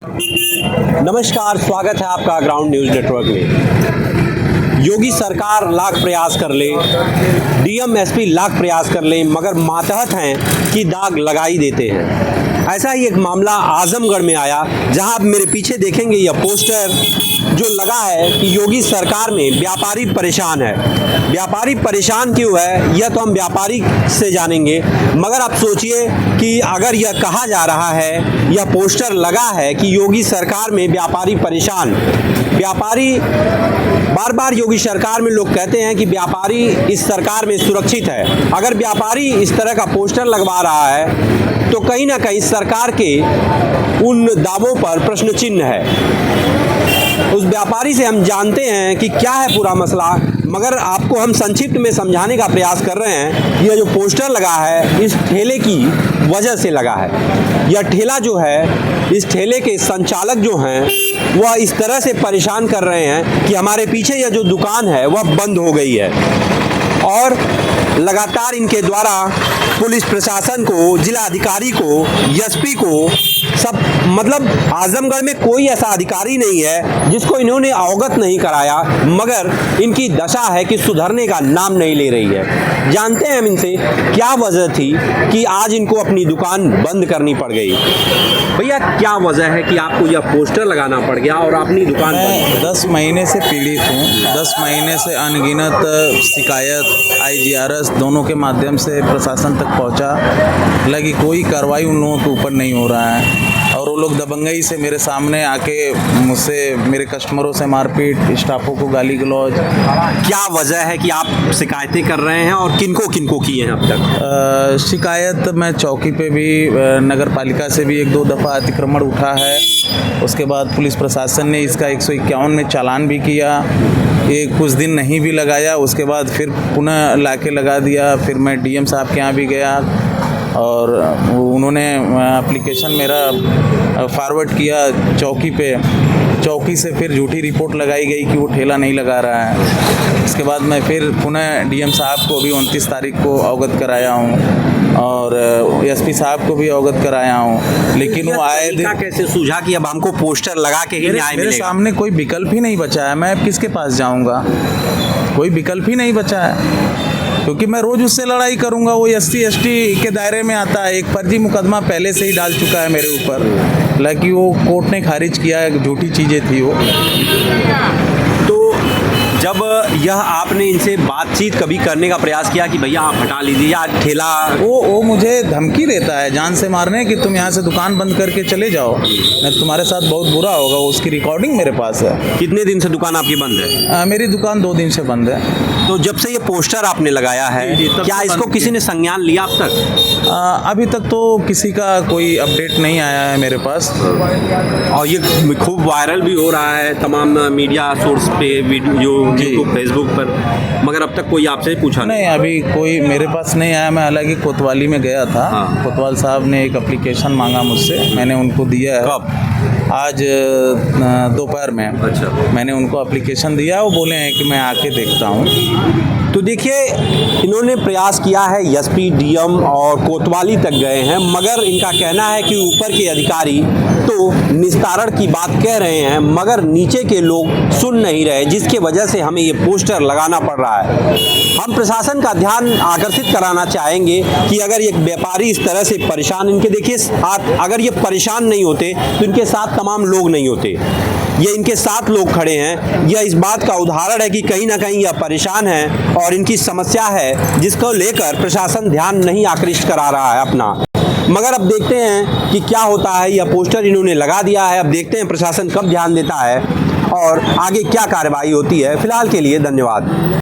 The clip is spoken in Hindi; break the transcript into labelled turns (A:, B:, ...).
A: नमस्कार, स्वागत है आपका ग्राउंड न्यूज़ नेटवर्क में। योगी सरकार लाख प्रयास कर ले, डीएम एसपी लाख प्रयास कर ले, मगर मातहत हैं कि दाग लगा ही देते हैं। ऐसा ही एक मामला आजमगढ़ में आया, जहां आप मेरे पीछे देखेंगे यह पोस्टर जो लगा है कि योगी सरकार में व्यापारी परेशान है। व्यापारी परेशान क्यों है यह तो हम व्यापारी से जानेंगे, मगर आप सोचिए कि अगर यह कहा जा रहा है, यह पोस्टर लगा है कि योगी सरकार में व्यापारी परेशान। व्यापारी बार बार योगी सरकार में लोग कहते हैं कि व्यापारी इस सरकार में सुरक्षित है। अगर व्यापारी इस तरह का पोस्टर लगवा रहा है तो कहीं ना कहीं सरकार के उन दावों पर प्रश्न चिन्ह है। उस व्यापारी से हम जानते हैं कि क्या है पूरा मसला, मगर आपको हम संक्षिप्त में समझाने का प्रयास कर रहे हैं। यह जो पोस्टर लगा है इस ठेले की वजह से लगा है। यह ठेला जो है, इस ठेले के संचालक जो हैं वह इस तरह से परेशान कर रहे हैं कि हमारे पीछे यह जो दुकान है वह बंद हो गई है और लगातार इनके द्वारा पुलिस प्रशासन को, जिला अधिकारी को, एसपी को, सब मतलब आजमगढ़ में कोई ऐसा अधिकारी नहीं है जिसको इन्होंने अवगत नहीं कराया, मगर इनकी दशा है कि सुधरने का नाम नहीं ले रही है। जानते हैं हम इनसे क्या वजह थी कि आज इनको अपनी दुकान बंद करनी पड़ गई। भैया, क्या वजह है कि आपको यह पोस्टर लगाना पड़ गया और अपनी दुकान
B: मैं 10 महीने से पीड़ित हूँ। 10 महीने से अनगिनत शिकायत IGRS दोनों के माध्यम से प्रशासन तक पहुँचा, हालांकि कोई कार्रवाई उन लोगों के ऊपर नहीं हो रहा है और वो लोग दबंगई से मेरे सामने आके मुझसे, मेरे कस्टमरों से मारपीट, स्टाफों को गाली गलौज।
A: क्या वजह है कि आप शिकायतें कर रहे हैं और किनको किनको किए हैं अब तक?
B: शिकायत मैं चौकी पे भी, नगर पालिका से भी 1-2 दफ़ा अतिक्रमण उठा है। उसके बाद पुलिस प्रशासन ने इसका 151 में चालान भी किया। ये कुछ दिन नहीं भी लगाया, उसके बाद फिर पुनः लाके लगा दिया। फिर मैं DM साहब के यहाँ भी गया और उन्होंने एप्लीकेशन मेरा फॉरवर्ड किया चौकी पे। चौकी से फिर झूठी रिपोर्ट लगाई गई कि वो ठेला नहीं लगा रहा है। इसके बाद मैं फिर पुनः DM साहब को भी 29 तारीख को अवगत कराया हूँ और SP साहब को भी अवगत कराया हूँ, लेकिन वो आए दिन
A: कैसे सूझा कि अब हमको पोस्टर लगा के ही न्याय
B: मेरे
A: मिलेगा?
B: सामने कोई विकल्प ही नहीं बचा है। मैं अब किसके पास जाऊँगा? कोई विकल्प ही नहीं बचा है, क्योंकि मैं रोज़ उससे लड़ाई करूंगा। वो SC ST के दायरे में आता है। एक फर्जी मुकदमा पहले से ही डाल चुका है मेरे ऊपर, हालांकि वो कोर्ट ने खारिज किया, झूठी चीज़ें थी वो।
A: तो जब यह आपने इनसे बातचीत कभी करने का प्रयास किया कि भैया आप हटा लीजिए या ठेला?
B: वो मुझे धमकी देता है जान से मारने की, तुम यहाँ से दुकान बंद करके चले जाओ, नहीं तुम्हारे साथ बहुत बुरा होगा। उसकी रिकॉर्डिंग मेरे पास है।
A: कितने दिन से दुकान आपकी बंद है?
B: मेरी दुकान 2 दिन से बंद है।
A: तो जब से ये पोस्टर आपने लगाया है, क्या इसको किसी ने संज्ञान लिया अब तक?
B: अभी तक तो किसी का कोई अपडेट नहीं आया है मेरे पास।
A: और ये खूब वायरल भी हो रहा है तमाम मीडिया सोर्स पे, वीडियो, यूट्यूब, फेसबुक पर, मगर अब तक कोई आपसे पूछा
B: नहीं? अभी कोई मेरे पास नहीं आया। मैं हालांकि कोतवाली में गया था।
A: हाँ।
B: कोतवाल साहब ने एक एप्लीकेशन मांगा मुझसे, मैंने उनको दिया है।
A: कब?
B: आज दोपहर में।
A: अच्छा।
B: मैंने उनको एप्लीकेशन दिया, वो बोले हैं कि मैं आके देखता हूँ।
A: तो देखिए, इन्होंने प्रयास किया है, SP DM और कोतवाली तक गए हैं, मगर इनका कहना है कि ऊपर के अधिकारी तो निस्तारण की बात कह रहे हैं, मगर नीचे के लोग सुन नहीं रहे, जिसके वजह से हमें ये पोस्टर लगाना पड़ रहा है। हम प्रशासन का ध्यान आकर्षित कराना चाहेंगे कि अगर एक व्यापारी इस तरह से परेशान, इनके देखिए साथ, अगर ये परेशान नहीं होते तो इनके साथ तमाम लोग नहीं होते। ये इनके साथ लोग खड़े हैं। यह इस बात का उदाहरण है कि कहीं ना कहीं यह परेशान है और इनकी समस्या है, जिसको लेकर प्रशासन ध्यान नहीं आकृष्ट करा रहा है अपना। मगर अब देखते हैं कि क्या होता है। यह पोस्टर इन्होंने लगा दिया है, अब देखते हैं प्रशासन कब ध्यान देता है और आगे क्या कार्रवाई होती है। फिलहाल के लिए धन्यवाद।